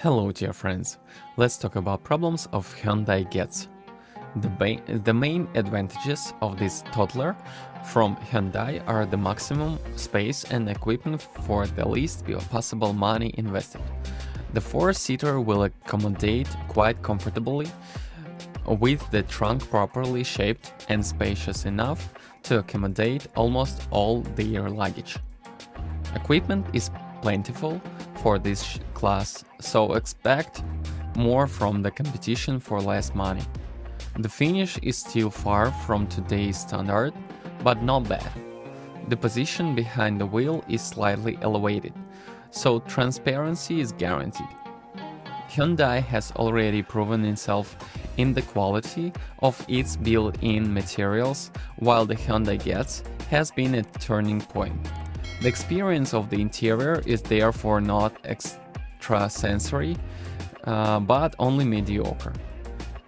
Hello dear friends, let's talk about problems of Hyundai Getz. The main advantages of this toddler from Hyundai are the maximum space and equipment for the least possible money invested. The four-seater will accommodate quite comfortably, with the trunk properly shaped and spacious enough to accommodate almost all their luggage. Equipment is plentiful for this class, so expect more from the competition for less money. The finish is still far from today's standard, but not bad. The position behind the wheel is slightly elevated, so transparency is guaranteed. Hyundai has already proven itself in the quality of its built-in materials, while the Hyundai Getz has been a turning point. The experience of the interior is therefore not extrasensory, but only mediocre.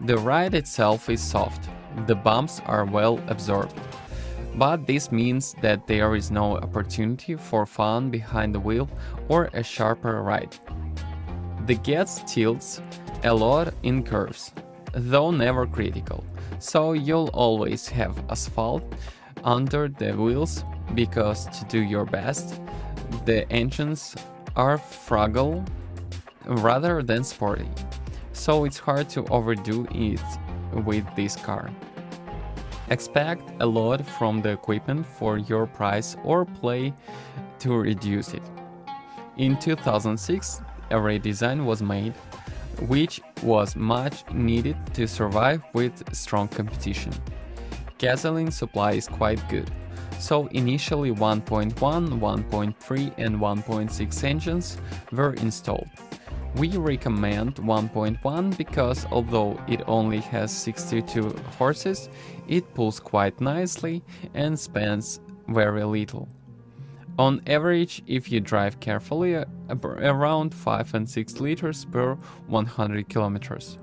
The ride itself is soft, the bumps are well absorbed, but this means that there is no opportunity for fun behind the wheel or a sharper ride. The Getz tilts a lot in curves, though never critical, so you'll always have asphalt under the wheels because, to do your best, the engines are fragile rather than sporty, so it's hard to overdo it with this car. Expect a lot from the equipment for your price or play to reduce it. In 2006, a redesign was made, which was much needed to survive with strong competition. Gasoline supply is quite good, so initially 1.1, 1.3 and 1.6 engines were installed. We recommend 1.1 because although it only has 62 horses, it pulls quite nicely and spends very little. On average, if you drive carefully, around 5 and 6 liters per 100 kilometers.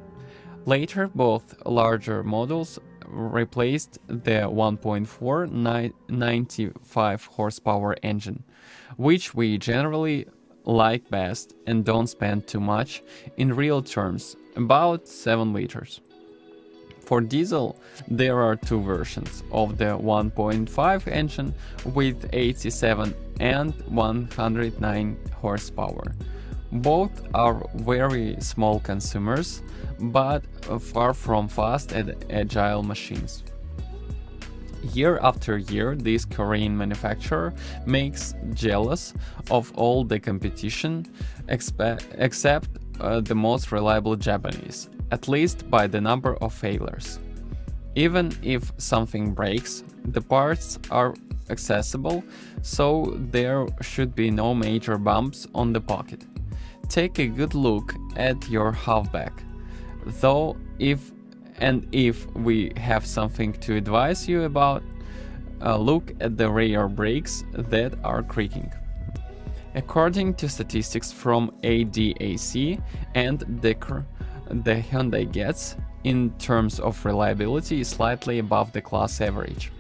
Later, both larger models replaced the 1.4 95 horsepower engine, which we generally like best and don't spend too much in real terms, about 7 liters. For diesel, there are two versions of the 1.5 engine with 87 and 109 horsepower. Both are very small consumers, but far from fast and agile machines. Year after year, this Korean manufacturer makes jealous of all the competition except the most reliable Japanese, at least by the number of failures. Even if something breaks, the parts are accessible, so there should be no major bumps on the pocket. Take a good look at your halfback, though if we have something to advise you about, look at the rear brakes that are creaking. According to statistics from ADAC and the Hyundai Getz, in terms of reliability, is slightly above the class average.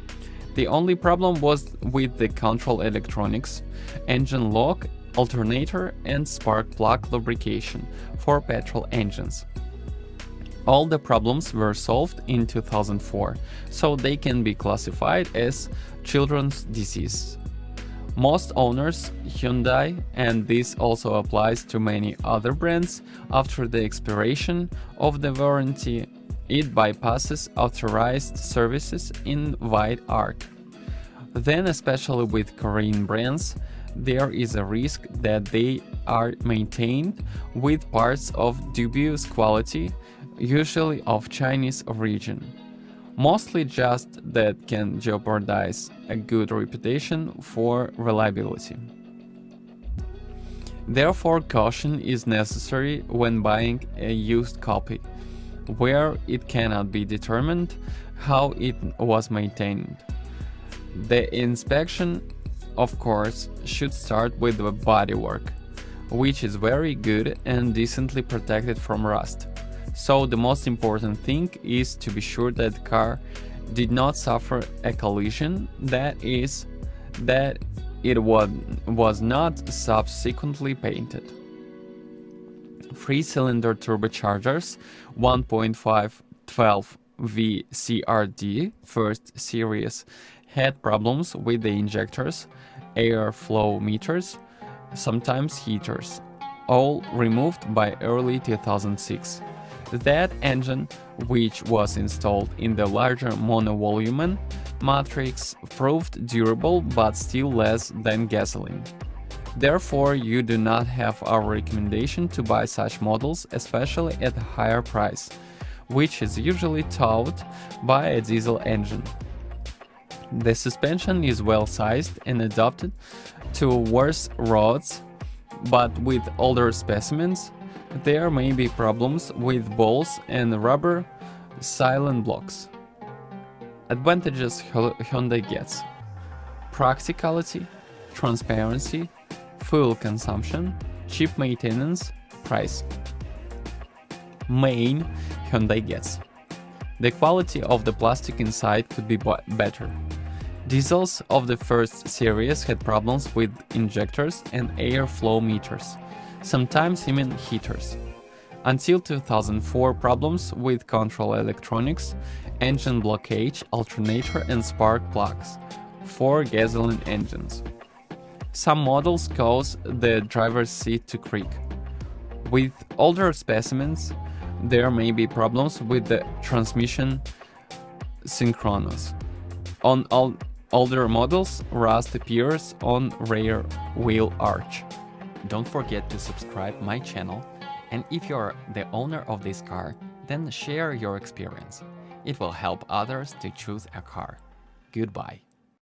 The only problem was with the control electronics, engine lock, alternator and spark plug lubrication for petrol engines. All the problems were solved in 2004, so they can be classified as children's disease. Most owners Hyundai, and this also applies to many other brands, after the expiration of the warranty, it bypasses authorized services in wide arc. Then, especially with Korean brands, there is a risk that they are maintained with parts of dubious quality, usually of Chinese origin. Mostly just that can jeopardize a good reputation for reliability. Therefore, caution is necessary when buying a used copy, where it cannot be determined how it was maintained. The inspection, of course, should start with the bodywork, which is very good and decently protected from rust. So the most important thing is to be sure that the car did not suffer a collision, that is, that it was not subsequently painted. 3-cylinder turbochargers 1.5 12 VCRD first series had problems with the injectors, airflow meters, sometimes heaters, all removed by early 2006. That engine, which was installed in the larger monovolume matrix, proved durable but still less than gasoline. Therefore, you do not have our recommendation to buy such models, especially at a higher price, which is usually towed by a diesel engine. The suspension is well sized and adapted to worse roads, but with older specimens, there may be problems with balls and rubber silent blocks. Advantages Hyundai Getz: practicality, transparency, fuel consumption, cheap maintenance, price. Main Hyundai Getz: the quality of the plastic inside could be better. Diesels of the first series had problems with injectors and airflow meters, sometimes even heaters. Until 2004, problems with control electronics, engine blockage, alternator and spark plugs for gasoline engines. Some models cause the driver's seat to creak. With older specimens, there may be problems with the transmission synchronous. On older models, rust appears on rear wheel arch. Don't forget to subscribe my channel, and if you're the owner of this car, then share your experience. It will help others to choose a car. Goodbye.